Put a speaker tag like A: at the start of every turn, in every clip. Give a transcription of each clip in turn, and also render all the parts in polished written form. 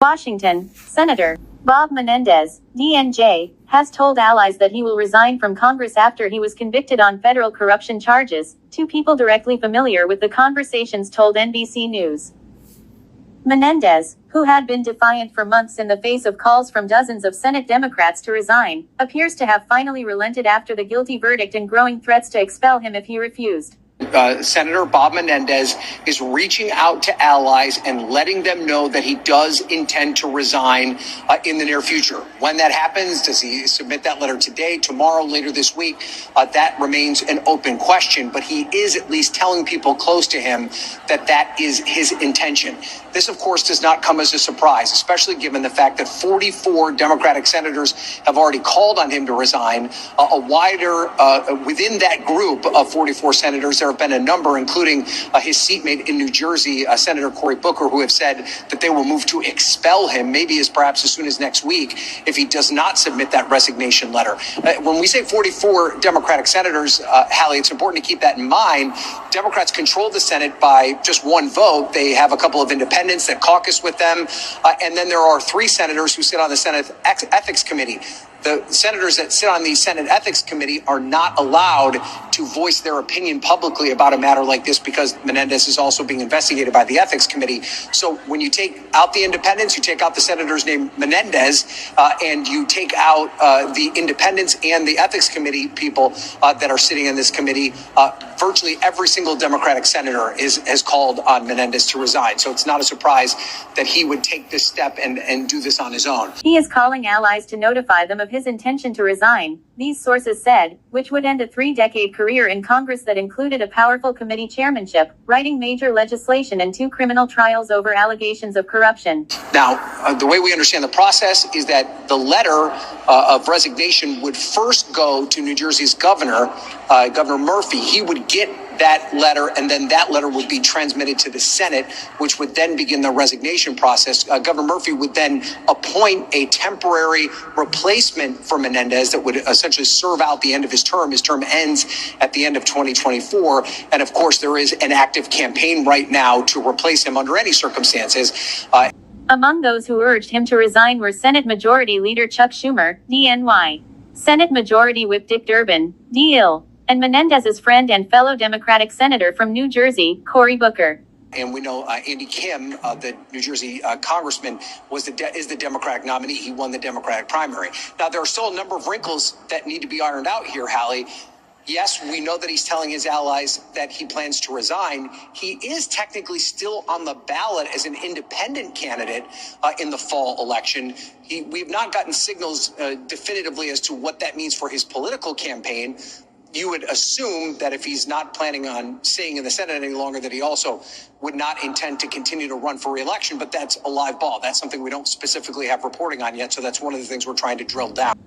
A: Washington, Senator Bob Menendez, DNJ, has told allies that he will resign from Congress after he was convicted on federal corruption charges, two people directly familiar with the conversations told NBC News. Menendez, who had been defiant for months in the face of calls from dozens of Senate Democrats to resign, appears to have finally relented after the guilty verdict and growing threats to expel him if he refused.
B: Senator Bob Menendez is reaching out to allies and letting them know that he does intend to resign in the near future. When that happens, does he submit that letter today, tomorrow, later this week? That remains an open question, but he is at least telling people close to him that that is his intention. This, of course, does not come as a surprise, especially given the fact that 44 Democratic senators have already called on him to resign. Within that group of 44 senators, there have been a number, including his seatmate in New Jersey, Senator Cory Booker, who have said that they will move to expel him, maybe perhaps as soon as next week, if he does not submit that resignation letter. When we say 44 Democratic senators, Hallie, it's important to keep that in mind. Democrats control the Senate by just one vote. They have a couple of independents that caucus with them. And then there are 3 senators who sit on the Senate Ethics Committee. The senators that sit on the Senate Ethics Committee are not allowed to voice their opinion publicly about a matter like this because Menendez is also being investigated by the Ethics Committee. So when you take out the independents, you take out the senators named Menendez, and you take out the independents and the Ethics Committee people that are sitting in this committee, virtually every single Democratic senator has called on Menendez to resign. So it's not a surprise that he would take this step and do this on his own.
A: He is calling allies to notify them of his intention to resign, these sources said, which would end a 3-decade career in Congress that included a powerful committee chairmanship, writing major legislation and 2 criminal trials over allegations of corruption.
B: Now, the way we understand the process is that the letter of resignation would first go to New Jersey's governor, Governor Murphy. He would get that letter, and then that letter would be transmitted to the Senate, which would then begin the resignation process. Governor Murphy would then appoint a temporary replacement for Menendez that would essentially serve out the end of his term. His term ends at the end of 2024. And of course, there is an active campaign right now to replace him under any circumstances.
A: Among those who urged him to resign were Senate Majority Leader Chuck Schumer, DNY, Senate Majority Whip Dick Durbin, DL, and Menendez's friend and fellow Democratic senator from New Jersey, Cory Booker.
B: And we know Andy Kim, the New Jersey congressman, is the Democratic nominee. He won the Democratic primary. Now, there are still a number of wrinkles that need to be ironed out here, Hallie. Yes, we know that he's telling his allies that he plans to resign. He is technically still on the ballot as an independent candidate in the fall election. We've not gotten signals definitively as to what that means for his political campaign. You would assume that if he's not planning on staying in the Senate any longer, that he also would not intend to continue to run for re-election. But that's a live ball. That's something we don't specifically have reporting on yet. So that's one of the things we're trying to drill down.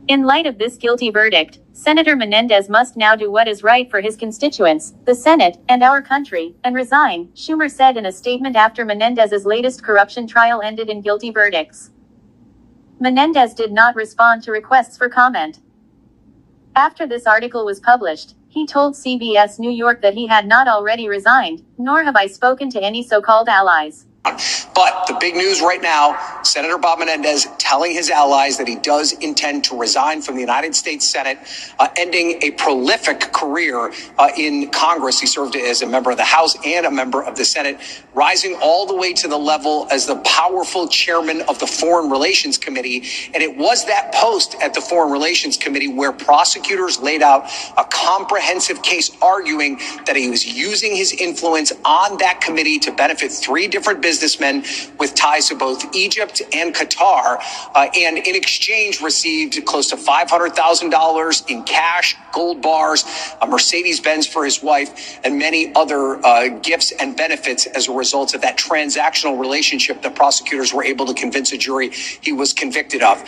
A: In light of this guilty verdict, Senator Menendez must now do what is right for his constituents, the Senate, and our country, and resign, Schumer said in a statement after Menendez's latest corruption trial ended in guilty verdicts. Menendez did not respond to requests for comment. After this article was published, he told CBS New York that he had not already resigned, nor have I spoken to any so-called allies.
B: But the big news right now, Senator Bob Menendez telling his allies that he does intend to resign from the United States Senate, ending a prolific career in Congress. He served as a member of the House and a member of the Senate, rising all the way to the level as the powerful chairman of the Foreign Relations Committee. And it was that post at the Foreign Relations Committee where prosecutors laid out a comprehensive case arguing that he was using his influence on that committee to benefit 3 different businessmen with ties to both Egypt and Qatar, and in exchange received close to $500,000 in cash, gold bars, a Mercedes-Benz for his wife, and many other gifts and benefits as a result of that transactional relationship that prosecutors were able to convince a jury he was convicted of.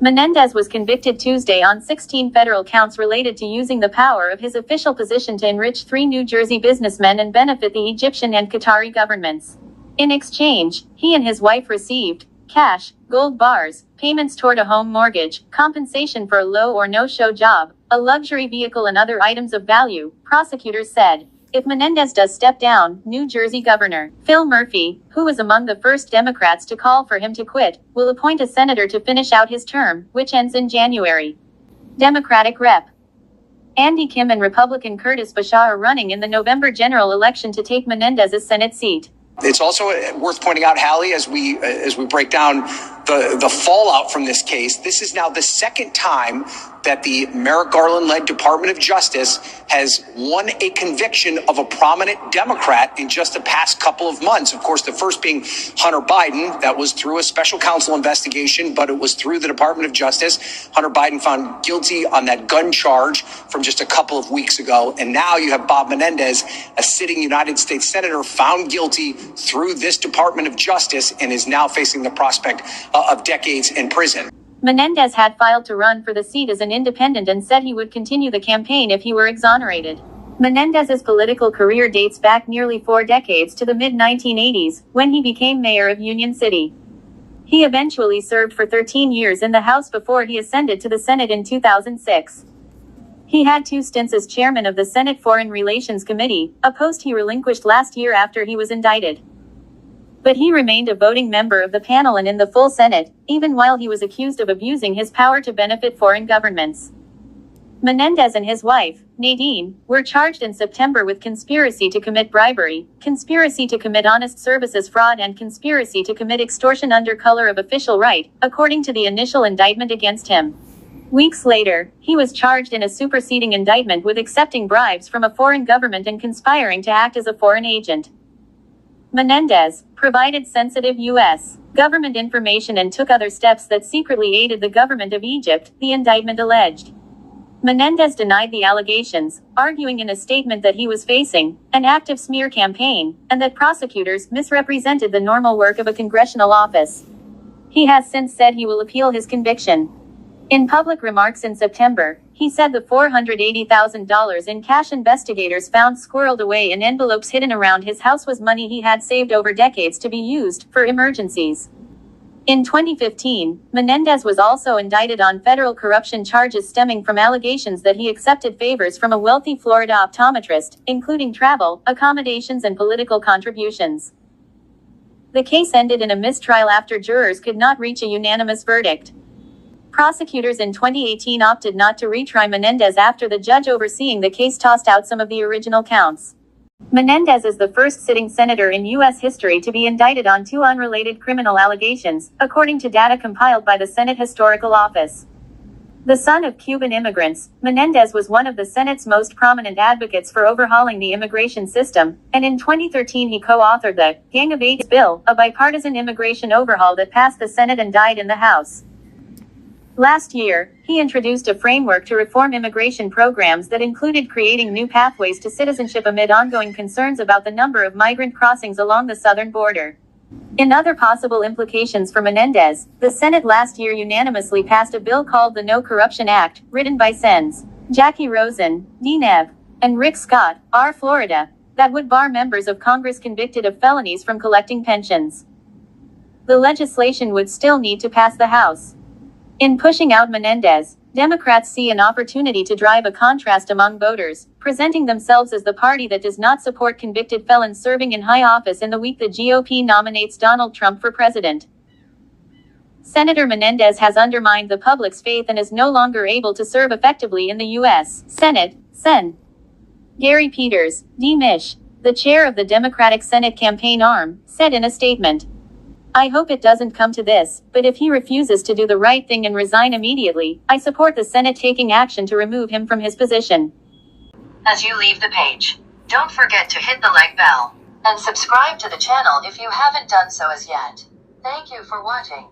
A: Menendez was convicted Tuesday on 16 federal counts related to using the power of his official position to enrich 3 New Jersey businessmen and benefit the Egyptian and Qatari governments. In exchange, he and his wife received cash, gold bars, payments toward a home mortgage, compensation for a low or no-show job, a luxury vehicle and other items of value, prosecutors said. if Menendez does step down, New Jersey Governor Phil Murphy, who was among the first Democrats to call for him to quit, will appoint a senator to finish out his term, which ends in January. Democratic Rep. Andy Kim and Republican Curtis Bashaw are running in the November general election to take Menendez's Senate seat.
B: It's also worth pointing out, Hallie, as we break down the fallout from this case, this is now the second time that the Merrick Garland-led Department of Justice has won a conviction of a prominent Democrat in just the past couple of months. Of course, the first being Hunter Biden. That was through a special counsel investigation, but it was through the Department of Justice. Hunter Biden found guilty on that gun charge from just a couple of weeks ago. And now you have Bob Menendez, a sitting United States senator, found guilty through this Department of Justice and is now facing the prospect of decades in prison.
A: Menendez had filed to run for the seat as an independent and said he would continue the campaign if he were exonerated. Menendez's political career dates back nearly 4 decades to the mid-1980s, when he became mayor of Union City. He eventually served for 13 years in the House before he ascended to the Senate in 2006. He had 2 stints as chairman of the Senate Foreign Relations Committee, a post he relinquished last year after he was indicted. But he remained a voting member of the panel and in the full Senate, even while he was accused of abusing his power to benefit foreign governments. Menendez and his wife, Nadine, were charged in September with conspiracy to commit bribery, conspiracy to commit honest services fraud, and conspiracy to commit extortion under color of official right, according to the initial indictment against him. Weeks later, he was charged in a superseding indictment with accepting bribes from a foreign government and conspiring to act as a foreign agent. Menendez provided sensitive U.S. government information and took other steps that secretly aided the government of Egypt, the indictment alleged. Menendez denied the allegations, arguing in a statement that he was facing an active smear campaign, and that prosecutors misrepresented the normal work of a congressional office. He has since said he will appeal his conviction. In public remarks in September, he said the $480,000 in cash investigators found squirreled away in envelopes hidden around his house was money he had saved over decades to be used for emergencies. In 2015, Menendez was also indicted on federal corruption charges stemming from allegations that he accepted favors from a wealthy Florida optometrist, including travel, accommodations, and political contributions. The case ended in a mistrial after jurors could not reach a unanimous verdict. Prosecutors in 2018 opted not to retry Menendez after the judge overseeing the case tossed out some of the original counts. Menendez is the first sitting senator in U.S. history to be indicted on 2 unrelated criminal allegations, according to data compiled by the Senate Historical Office. The son of Cuban immigrants, Menendez was one of the Senate's most prominent advocates for overhauling the immigration system, and in 2013 he co-authored the Gang of Eight bill, a bipartisan immigration overhaul that passed the Senate and died in the House. Last year, he introduced a framework to reform immigration programs that included creating new pathways to citizenship amid ongoing concerns about the number of migrant crossings along the southern border. In other possible implications for Menendez, the Senate last year unanimously passed a bill called the No Corruption Act, written by Sens. Jackie Rosen, D. Nev, and Rick Scott, R. Florida, that would bar members of Congress convicted of felonies from collecting pensions. The legislation would still need to pass the House. In pushing out Menendez, Democrats see an opportunity to drive a contrast among voters, presenting themselves as the party that does not support convicted felons serving in high office in the week the GOP nominates Donald Trump for president. Senator Menendez has undermined the public's faith and is no longer able to serve effectively in the U.S. Senate, Sen. Gary Peters, D. Mish, the chair of the Democratic Senate campaign arm, said in a statement, "I hope it doesn't come to this, but if he refuses to do the right thing and resign immediately, I support the Senate taking action to remove him from his position."
C: As you leave the page, don't forget to hit the like bell and subscribe to the channel if you haven't done so as yet. Thank you for watching.